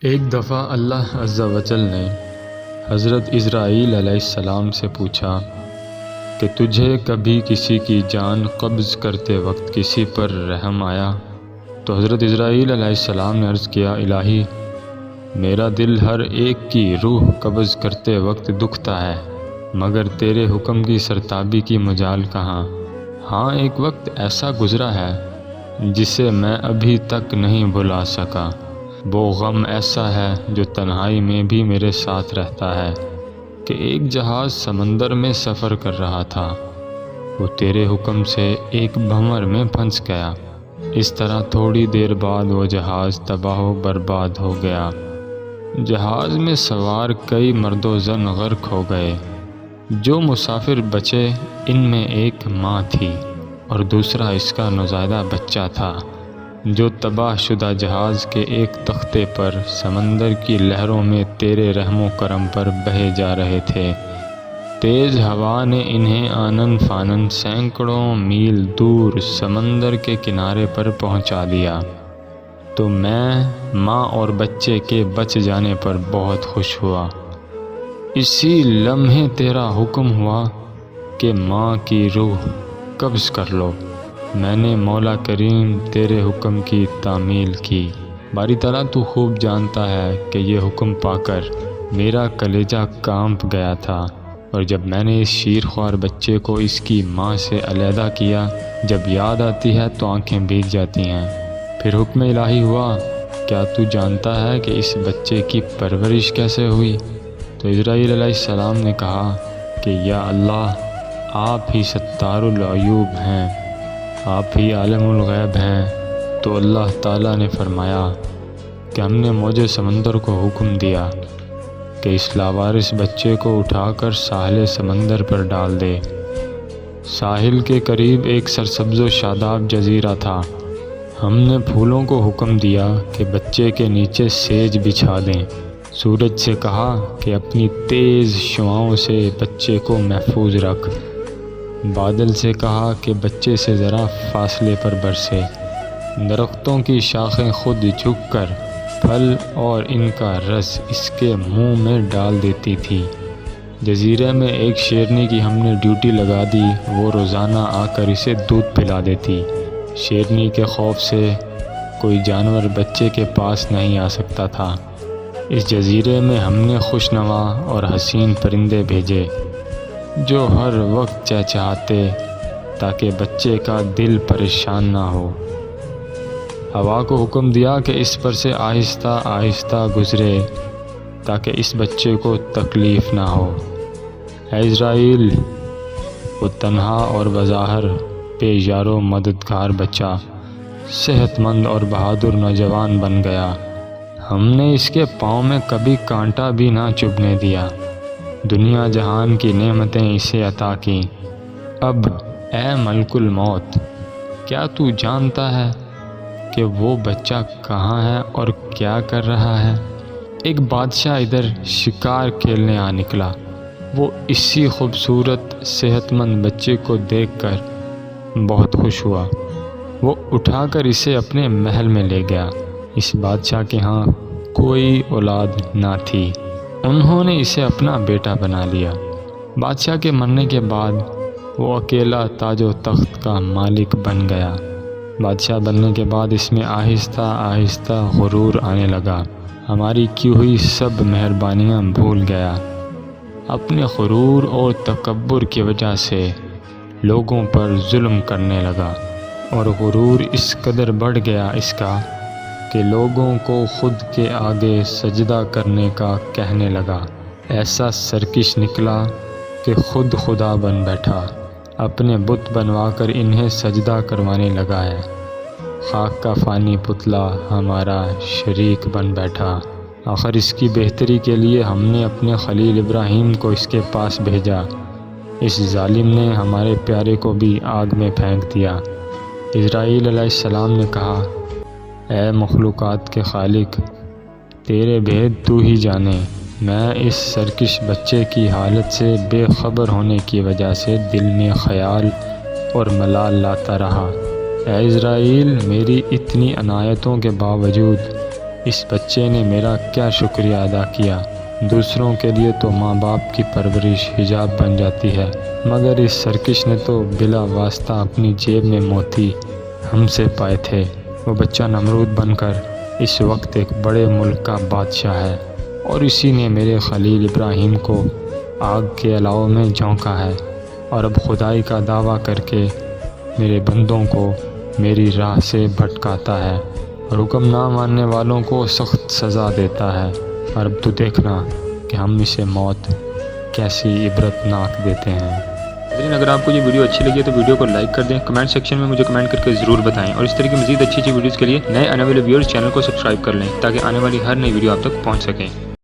ایک دفعہ اللہ عز و جل نے حضرت اسرائیل علیہ السلام سے پوچھا کہ تجھے کبھی کسی کی جان قبض کرتے وقت کسی پر رحم آیا؟ تو حضرت اسرائیل علیہ السلام نے عرض کیا، الہی میرا دل ہر ایک کی روح قبض کرتے وقت دکھتا ہے، مگر تیرے حکم کی سرتابی کی مجال کہاں؟ ہاں، ایک وقت ایسا گزرا ہے جسے میں ابھی تک نہیں بھلا سکا۔ وہ غم ایسا ہے جو تنہائی میں بھی میرے ساتھ رہتا ہے کہ ایک جہاز سمندر میں سفر کر رہا تھا، وہ تیرے حکم سے ایک بھنور میں پھنس گیا۔ اس طرح تھوڑی دیر بعد وہ جہاز تباہ و برباد ہو گیا۔ جہاز میں سوار کئی مرد و زن غرق ہو گئے۔ جو مسافر بچے ان میں ایک ماں تھی اور دوسرا اس کا نوزائیدہ بچہ تھا، جو تباہ شدہ جہاز کے ایک تختے پر سمندر کی لہروں میں تیرے رحم و کرم پر بہے جا رہے تھے۔ تیز ہوا نے انہیں آنن فانن سینکڑوں میل دور سمندر کے کنارے پر پہنچا دیا، تو میں ماں اور بچے کے بچ جانے پر بہت خوش ہوا۔ اسی لمحے تیرا حکم ہوا کہ ماں کی روح قبض کر لو۔ میں نے مولا کریم تیرے حکم کی تعمیل کی۔ باری تعالیٰ تو خوب جانتا ہے کہ یہ حکم پا کر میرا کلیجہ کانپ گیا تھا، اور جب میں نے اس شیرخوار بچے کو اس کی ماں سے علیحدہ کیا، جب یاد آتی ہے تو آنکھیں بھیگ جاتی ہیں۔ پھر حکم الہی ہوا، کیا تو جانتا ہے کہ اس بچے کی پرورش کیسے ہوئی؟ تو اسرائیل علیہ السلام نے کہا کہ یا اللہ، آپ ہی ستار العیوب ہیں، آپ ہی عالم الغیب ہیں۔ تو اللہ تعالیٰ نے فرمایا کہ ہم نے موج سمندر کو حکم دیا کہ اس لاوارث بچے کو اٹھا کر ساحل سمندر پر ڈال دے۔ ساحل کے قریب ایک سرسبز و شاداب جزیرہ تھا۔ ہم نے پھولوں کو حکم دیا کہ بچے کے نیچے سیج بچھا دیں۔ سورج سے کہا کہ اپنی تیز شعاؤں سے بچے کو محفوظ رکھ۔ بادل سے کہا کہ بچے سے ذرا فاصلے پر برسے۔ درختوں کی شاخیں خود جھک کر پھل اور ان کا رس اس کے منہ میں ڈال دیتی تھی۔ جزیرے میں ایک شیرنی کی ہم نے ڈیوٹی لگا دی، وہ روزانہ آ کر اسے دودھ پلا دیتی۔ شیرنی کے خوف سے کوئی جانور بچے کے پاس نہیں آ سکتا تھا۔ اس جزیرے میں ہم نے خوشنما اور حسین پرندے بھیجے جو ہر وقت چہچہاتے تاکہ بچے کا دل پریشان نہ ہو۔ ہوا کو حکم دیا کہ اس پر سے آہستہ آہستہ گزرے تاکہ اس بچے کو تکلیف نہ ہو۔ اے اسرائیل، وہ تنہا اور بظاہر بے یار و مددگار بچہ صحت مند اور بہادر نوجوان بن گیا۔ ہم نے اس کے پاؤں میں کبھی کانٹا بھی نہ چبھنے دیا۔ دنیا جہان کی نعمتیں اسے عطا کیں۔ اب اے ملک الموت، کیا تو جانتا ہے کہ وہ بچہ کہاں ہے اور کیا کر رہا ہے؟ ایک بادشاہ ادھر شکار کھیلنے آ نکلا۔ وہ اسی خوبصورت صحت مند بچے کو دیکھ کر بہت خوش ہوا۔ وہ اٹھا کر اسے اپنے محل میں لے گیا۔ اس بادشاہ کے ہاں کوئی اولاد نہ تھی، انہوں نے اسے اپنا بیٹا بنا لیا۔ بادشاہ کے مرنے کے بعد وہ اکیلا تاج و تخت کا مالک بن گیا۔ بادشاہ بننے کے بعد اس میں آہستہ آہستہ غرور آنے لگا، ہماری کی ہوئی سب مہربانیاں بھول گیا۔ اپنے غرور اور تکبر کی وجہ سے لوگوں پر ظلم کرنے لگا، اور غرور اس قدر بڑھ گیا اس کا کہ لوگوں کو خود کے آگے سجدہ کرنے کا کہنے لگا۔ ایسا سرکش نکلا کہ خود خدا بن بیٹھا، اپنے بت بنوا کر انہیں سجدہ کروانے لگا ہے۔ خاک کا فانی پتلا ہمارا شریک بن بیٹھا۔ آخر اس کی بہتری کے لیے ہم نے اپنے خلیل ابراہیم کو اس کے پاس بھیجا، اس ظالم نے ہمارے پیارے کو بھی آگ میں پھینک دیا۔ اسرائیل علیہ السلام نے کہا، اے مخلوقات کے خالق، تیرے بھید تو ہی جانے۔ میں اس سرکش بچے کی حالت سے بے خبر ہونے کی وجہ سے دل میں خیال اور ملال لاتا رہا۔ اے اسرائیل، میری اتنی عنایتوں کے باوجود اس بچے نے میرا کیا شکریہ ادا کیا۔ دوسروں کے لیے تو ماں باپ کی پرورش حجاب بن جاتی ہے، مگر اس سرکش نے تو بلا واسطہ اپنی جیب میں موتی ہم سے پائے تھے۔ وہ بچہ نمرود بن کر اس وقت ایک بڑے ملک کا بادشاہ ہے، اور اسی نے میرے خلیل ابراہیم کو آگ کے علاوہ میں جھونکا ہے، اور اب خدائی کا دعویٰ کر کے میرے بندوں کو میری راہ سے بھٹکاتا ہے، اور حکم نہ ماننے والوں کو سخت سزا دیتا ہے۔ اور اب تو دیکھنا کہ ہم اسے موت کیسی عبرتناک دیتے ہیں۔ اگر آپ کو یہ ویڈیو اچھی لگی تو ویڈیو کو لائک کر دیں، کمنٹ سیکشن میں مجھے کمنٹ کر کے ضرور بتائیں، اور اس طرح کی مزید اچھی ویڈیوز کے لیے نئے آنے والے ویورز چینل کو سبسکرائب کر لیں تاکہ آنے والی ہر نئی ویڈیو آپ تک پہنچ سکیں۔